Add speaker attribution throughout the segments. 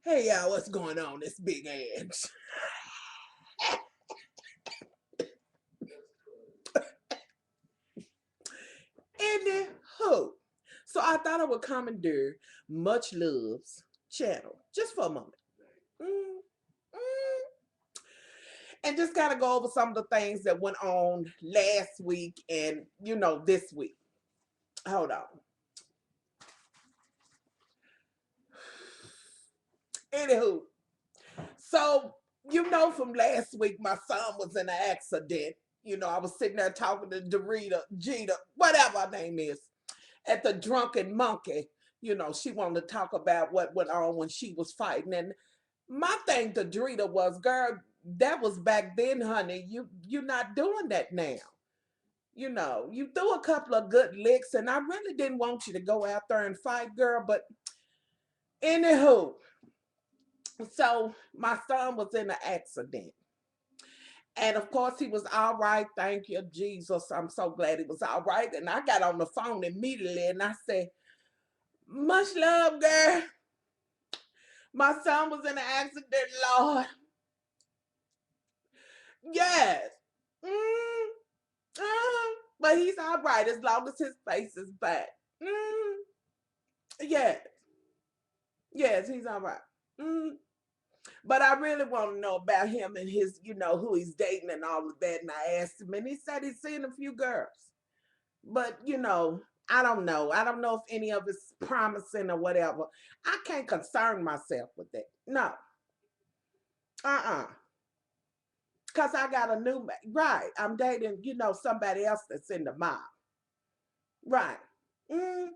Speaker 1: Hey y'all, what's going on? This big ass. Anywho, so I thought I would commandeer Much Love's channel just for a moment. Mm, mm. And just gotta go over some of the things that went on last week and this week. Hold on. Anywho, so from last week, my son was in an accident. I was sitting there talking to Dorita, Jeter, whatever her name is, at the Drunken Monkey. She wanted to talk about what went on when she was fighting. And my thing to Dorita was, girl, that was back then, honey. You're not doing that now. You threw a couple of good licks, and I really didn't want you to go out there and fight, girl. But anywho, so my son was in an accident. And of course, he was all right. Thank you, Jesus. I'm so glad he was all right. And I got on the phone immediately and I said, much love, girl. My son was in an accident, Lord. Yes. Mm, but he's all right as long as his face is back. Mm, yes. Yes, he's all right. Mm. But I really want to know about him and his, who he's dating and all of that. And I asked him, and he said he's seen a few girls. But, I don't know. I don't know if any of it's promising or whatever. I can't concern myself with that. No. Because I got a new, right. I'm dating, somebody else that's in the mob. Right. Mm.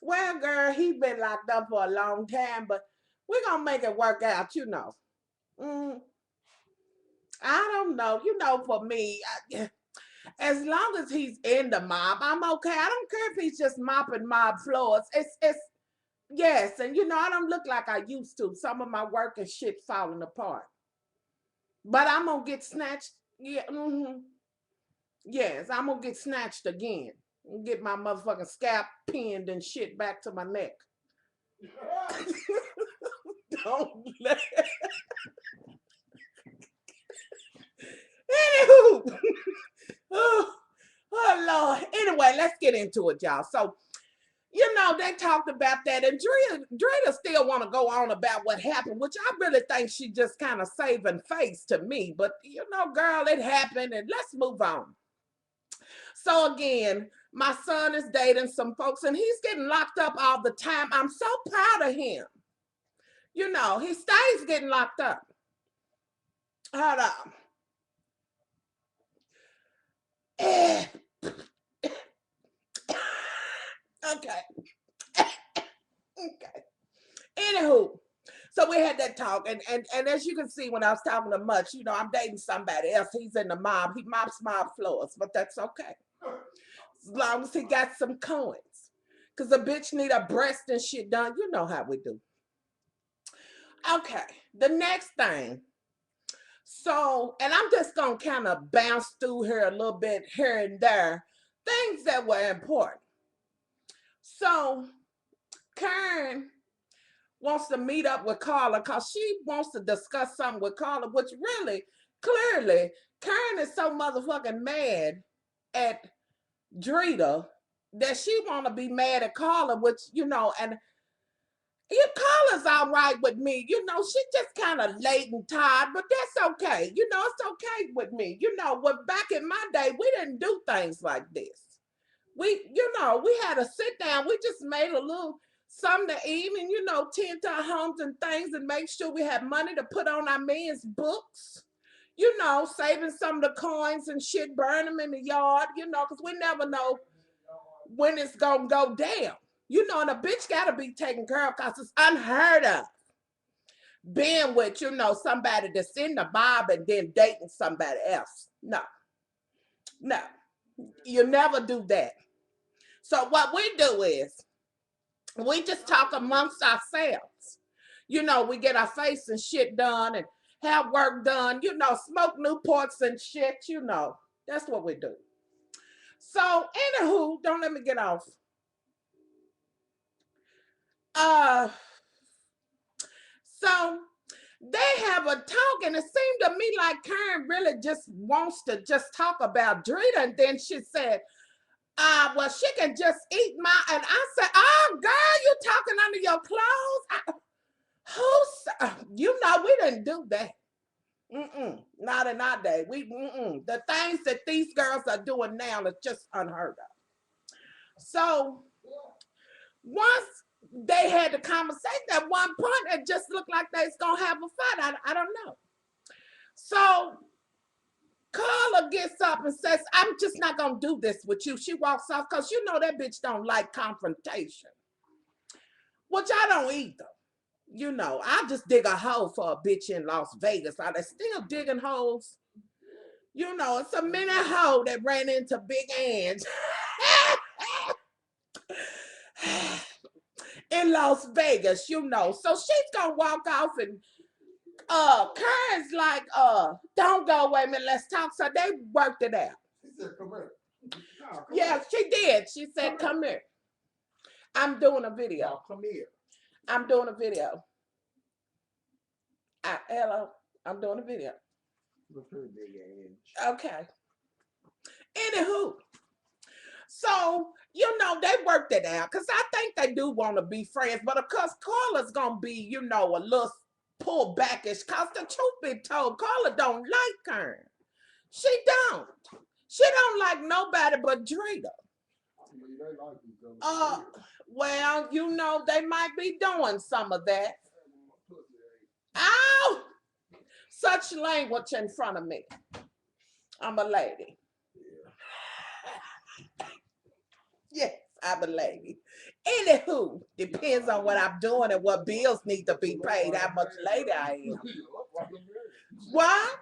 Speaker 1: Well, girl, he been locked up for a long time, but we're going to make it work out. Mm. I don't know. For me, as long as he's in the mob, I'm okay. I don't care if he's just mopping mob floors. It's yes, and I don't look like I used to. Some of my work and shit falling apart. But I'm gonna get snatched. Yeah, yes, I'm gonna get snatched again. Get my motherfucking scalp pinned and shit back to my neck. Don't let. Anywho, oh, oh Lord. Anyway, let's get into it, y'all. So they talked about that, and Drita still want to go on about what happened, which I really think she just kind of saving face to me. But girl, it happened, and let's move on. So again, my son is dating some folks, and he's getting locked up all the time. I'm so proud of him. He stays getting locked up. Hold on. Okay. Okay. Anywho, so we had that talk, and as you can see, when I was talking to Much, I'm dating somebody else. He's in the mob. He mops mob floors, but that's okay. As long as he got some coins. Because a bitch need a breast and shit done. You know how we do. Okay, the next thing. So, and I'm just going to kind of bounce through here a little bit here and there. Things that were important. So, Karen wants to meet up with Carla because she wants to discuss something with Carla, which really, clearly, Karen is so motherfucking mad at Drita that she want to be mad at Carla, which, and Carla's all right with me. She just kind of late and tired, but that's okay. It's okay with me. Back in my day, we didn't do things like this. We had to sit down. We just made a little something to eat and, tend to our homes and things and make sure we had money to put on our men's books. Saving some of the coins and shit, burn them in the yard, because we never know when it's going to go down. And a bitch got to be taken care of because it's unheard of being with, somebody that's in the mob and then dating somebody else. No. No. You never do that. So what we do is we just talk amongst ourselves. We get our face and shit done and have work done, smoke Newports and shit, That's what we do. So, anywho, don't let me get off. were talking, it seemed to me like Karen really just wants to just talk about Drita. And then she said, well, she can just eat my, and I said, oh, girl, you talking under your clothes? You know, we didn't do that. Not in our day. The things that these girls are doing now is just unheard of. So once they had the conversation, at one point, it just looked like they was gonna have a fight. I don't know. So Carla gets up and says, I'm just not gonna do this with you. She walks off because you know that bitch don't like confrontation, which I don't either. You know, I'll just dig a hole for a bitch in Las Vegas. Are they still digging holes? You know, it's a mini hole that ran into Big Ange in Las Vegas, you know. So she's gonna walk off, and Karen's like, don't go away, man, let's talk. So they worked it out.
Speaker 2: She said, come here. No, come
Speaker 1: Yeah,
Speaker 2: here.
Speaker 1: she did. She said, come here. I'm doing a video.
Speaker 2: No, come here.
Speaker 1: I'm doing a video. Hello, I'm doing a video. Okay. Anywho, so, you know, they worked it out because I think they do want to be friends. But of course, Carla's going to be, you know, a little pulled backish because the truth be told, Carla don't like Karen. She don't. She don't like nobody but Drita. Well, you know, they might be doing some of that. Ow! Such language in front of me. I'm a lady. Yes, I'm a lady. Anywho, depends on what I'm doing and what bills need to be paid, how much later I am. What?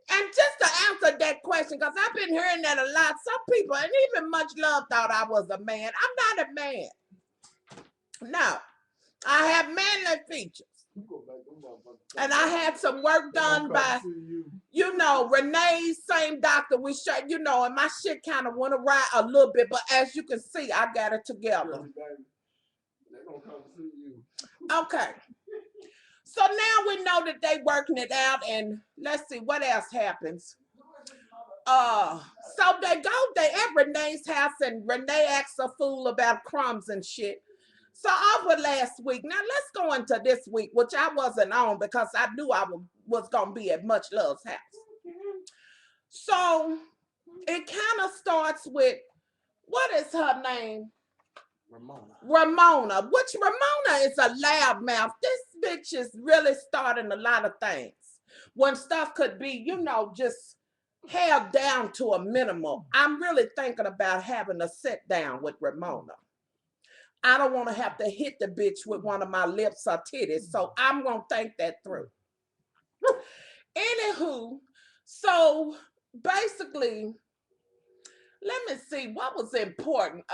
Speaker 1: And just to answer that question, because I've been hearing that a lot, some people, and even Much Love thought I was a man. I'm not a man. No. I have manly features. And I had some work done by, you know, Renee's same doctor. We shot, you know, and my shit kind of went awry a little bit, but as you can see, I got it together. Okay. So now we know that they working it out, and let's see what else happens. So they at Renee's house, and Renee acts a fool about crumbs and shit. So over last week, now let's go into this week, which I wasn't on because I knew I was going to be at Much Love's house. So it kind of starts with, what is her name? Ramona, which Ramona is a loudmouth. This bitch is really starting a lot of things when stuff could be, you know, just held down to a minimum. I'm really thinking about having a sit down with Ramona. I don't want to have to hit the bitch with one of my lips or titties, so I'm going to think that through. Anywho, so basically, let me see what was important.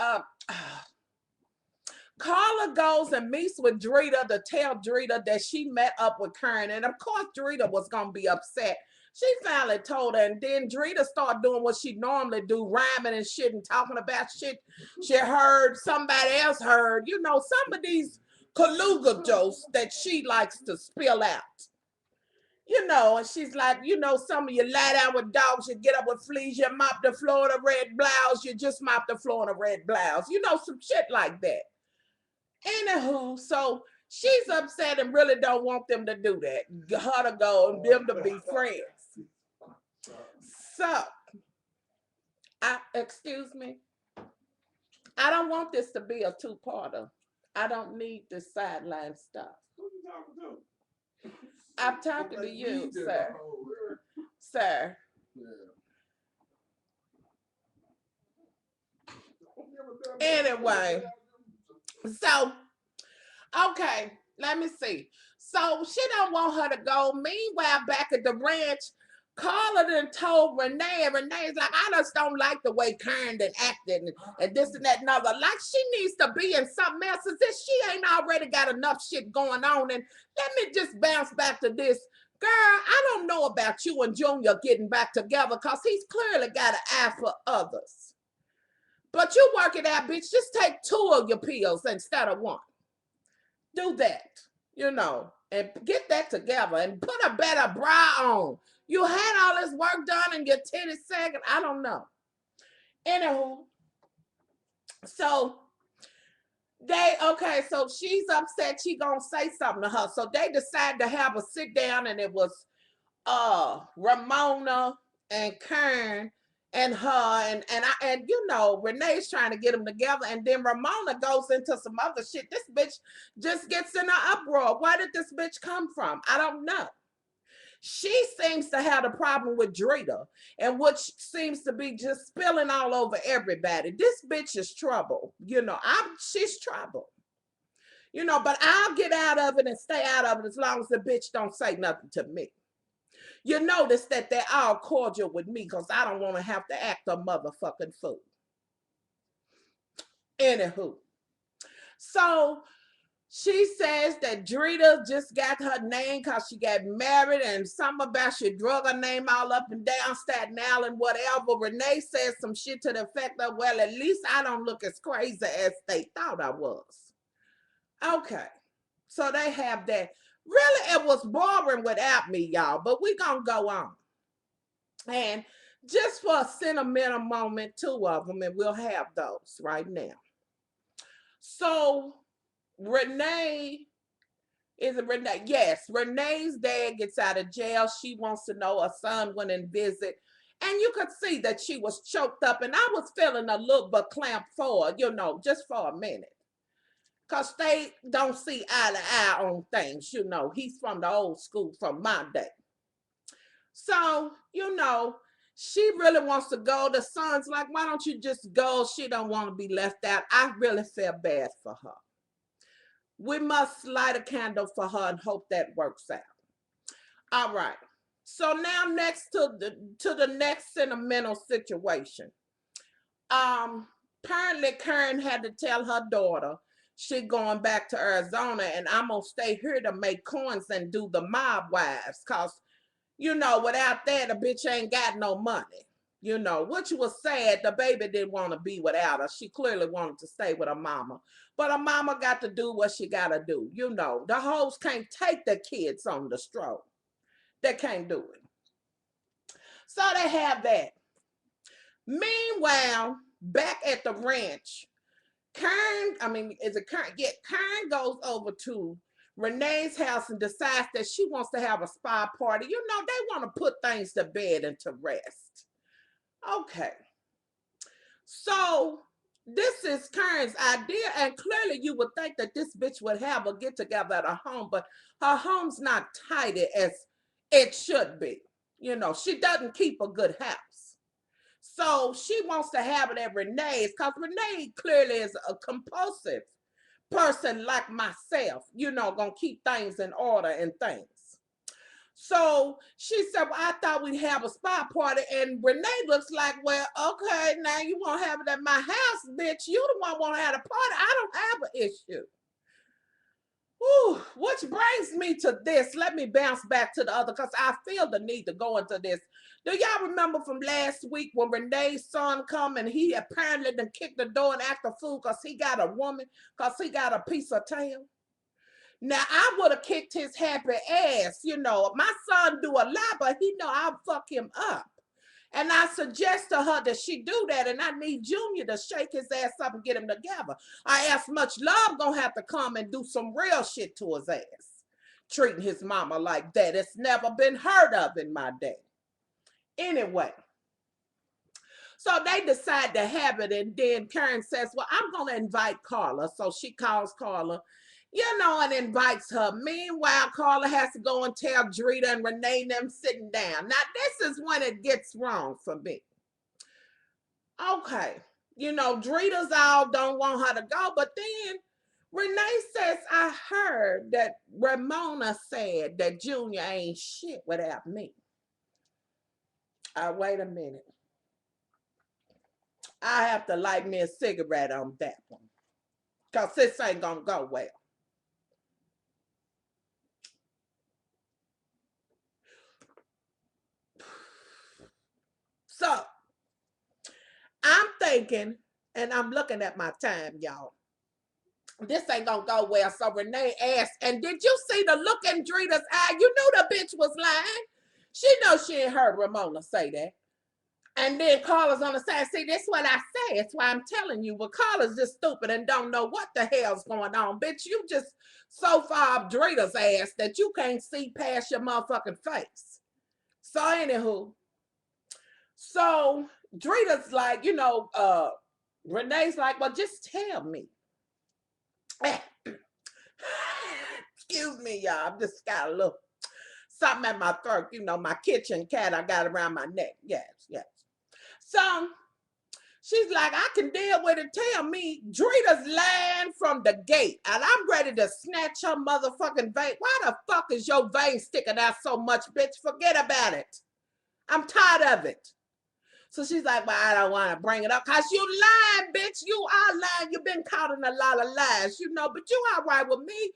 Speaker 1: Carla goes and meets with Drita to tell Drita that she met up with Karen, and of course Drita was going to be upset. She finally told her, and then Drita started doing what she normally do, rhyming and shit and talking about shit she heard, somebody else heard. You know, some of these Kaluga jokes that she likes to spill out. You know, and she's like, you know, some of you lie down with dogs, you get up with fleas, you mop the floor in a red blouse, you just mop the floor in a red blouse. You know, some shit like that. Anywho, so she's upset and really don't want them to do that. Her to go and them to be friends. So, excuse me. I don't want this to be a two-parter. I don't need this sideline stuff.
Speaker 2: Who you talking to?
Speaker 1: I'm talking to you, sir. Sir. Anyway, so, okay, let me see. So she don't want her to go. Meanwhile, back at the ranch, Carla done told Renee, and Renee's like, I just don't like the way Karen done acted and this and that and other. Like, she needs to be in something else. As if she ain't already got enough shit going on. And let me just bounce back to this. Girl, I don't know about you and Junior getting back together because he's clearly got an eye for others. But you work it out, bitch. Just take 2 of your pills instead of 1. Do that, you know. and get that together and put a better bra on. You had all this work done and your titties sagging. I don't know. Anywho, so so she's upset. She gonna say something to her. So they decided to have a sit down, and it was Ramona and Kern and her and you know Renee's trying to get them together, and then Ramona goes into some other shit. This bitch just gets in an uproar. Where did this bitch come from? I don't know. She seems to have a problem with Drita, and which seems to be just spilling all over everybody. This bitch is trouble. You know, she's trouble. You know, but I'll get out of it and stay out of it as long as the bitch don't say nothing to me. You notice that they're all cordial with me because I don't want to have to act a motherfucking fool. Anywho, so she says that Drita just got her name because she got married and something about she drug her name all up and down Staten Island, whatever. Renee says some shit to the effect of, well, at least I don't look as crazy as they thought I was. Okay, so they have that. Really, it was boring without me, y'all, but we gonna go on. And just for a sentimental moment, two of them, and we'll have those right now. So Renee, is it Renee? Yes, Renee's dad gets out of jail. She wants to know her son went and visit. And you could see that she was choked up, and I was feeling a little bit clamped for her, you know, just for a minute. Because they don't see eye to eye on things, you know. He's from the old school from my day. So, you know, she really wants to go. The son's like, why don't you just go? She don't want to be left out. I really feel bad for her. We must light a candle for her and hope that works out. All right. So now next to the next sentimental situation. Apparently Karen had to tell her daughter she going back to Arizona and I'm gonna stay here to make coins and do the mob wives. Cause you know, without that, a bitch ain't got no money. You know, which was sad. The baby didn't want to be without her. She clearly wanted to stay with her mama. But her mama got to do what she got to do. You know, the hoes can't take the kids on the stroke. They can't do it. So they have that. Meanwhile, back at the ranch, is it Kern? Yeah, Kern goes over to Renee's house and decides that she wants to have a spa party. You know, they want to put things to bed and to rest. Okay. So this is Kern's idea, and clearly you would think that this bitch would have a get together at her home, but her home's not tidy as it should be. You know, she doesn't keep a good house. So she wants to have it at Renee's because Renee clearly is a compulsive person like myself, you know, gonna keep things in order and things. So she said, well, I thought we'd have a spa party. And Renee looks like, well, okay, now you want to have it at my house, bitch. You the one want to have a party. I don't have an issue. Whew, which brings me to this. Let me bounce back to the other because I feel the need to go into this. Do y'all remember from last week when Renee's son come and he apparently done kicked the door and act a fool because he got a woman, because he got a piece of tail? Now I would have kicked his happy ass, you know. My son do a lot, but he know I'll fuck him up. And I suggest to her that she do that, and I need Junior to shake his ass up and get him together. I ask Much Love gonna have to come and do some real shit to his ass. Treating his mama like that. It's never been heard of in my day. Anyway, so they decide to have it, and then Karen says, well, I'm gonna invite Carla. So she calls Carla, you know, and invites her. Meanwhile, Carla has to go and tell Drita and Renee them sitting down. Now, this is when it gets wrong for me. Okay, you know, Drita's all don't want her to go, but then Renee says, I heard that Ramona said that Junior ain't shit without me. Wait a minute. I have to light me a cigarette on that one. Because this ain't gonna go well. So I'm thinking, and I'm looking at my time, y'all. this ain't gonna go well. So Renee asked, and did you see the look in Drita's eye? You knew the bitch was lying. She knows she ain't heard Ramona say that. And then Carla's on the side. See, this is what I say. It's why I'm telling you. But Carla's just stupid and don't know what the hell's going on. Bitch, you just so far up Drita's ass that you can't see past your motherfucking face. So anywho, so Drita's like, Renee's like, well, just tell me. Excuse me, y'all. I've just got a little something at my throat. My kitchen cat I got around my neck. Yes, yes. So she's like, I can deal with it. Tell me, Drita's lying from the gate, and I'm ready to snatch her motherfucking vein. Why the fuck is your vein sticking out so much, bitch? Forget about it. I'm tired of it. So she's like, well, I don't want to bring it up because you lying, bitch. You are lying. You've been caught in a lot of lies, but you all right with me.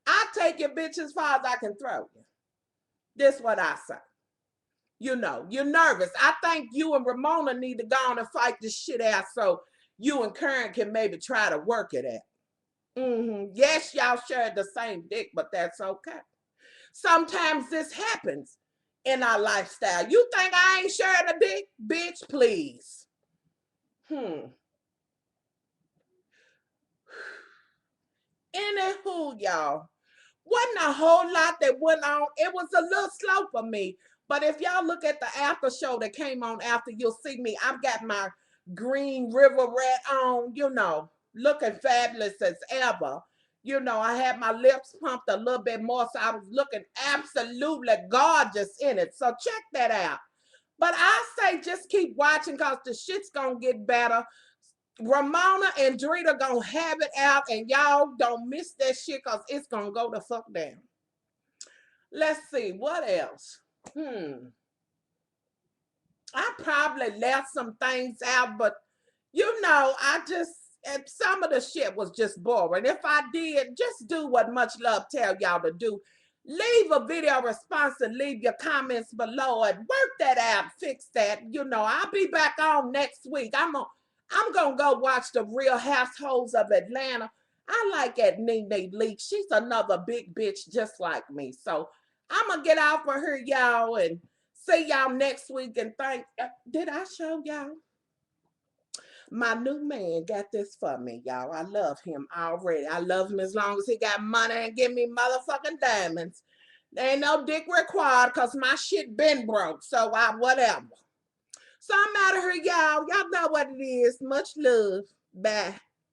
Speaker 1: I take your bitch as far as I can throw you. This what I say. You're nervous. I think you and Ramona need to go on and fight this shit out so you and Karen can maybe try to work it out. Yes, y'all shared the same dick, but that's okay. Sometimes this happens in our lifestyle. You think I ain't sharing a dick? Bitch, please. Anywho, y'all, wasn't a whole lot that went on. It was a little slow for me. But if y'all look at the after show that came on after, you'll see me. I've got my green river rat on, looking fabulous as ever. I had my lips pumped a little bit more, so I was looking absolutely gorgeous in it. So check that out. But I say just keep watching because the shit's going to get better. Ramona and Drita going to have it out, and y'all don't miss that shit because it's going to go the fuck down. Let's see. What else? I probably left some things out, but some of the shit was just boring. If I did, just do what Much Love tell y'all to do. Leave a video response and leave your comments below and work that out, fix that. I'll be back on next week. I'm gonna go watch The Real Households of Atlanta. I like that Nene Leakes. She's another big bitch just like me. So I'm gonna get off of her, y'all, and see y'all next week. And did I show y'all? My new man got this for me, y'all. I love him already. I love him as long as he got money and give me motherfucking diamonds. There ain't no dick required because my shit been broke. So whatever. So I'm out of here, y'all. Y'all know what it is. Much love. Bye.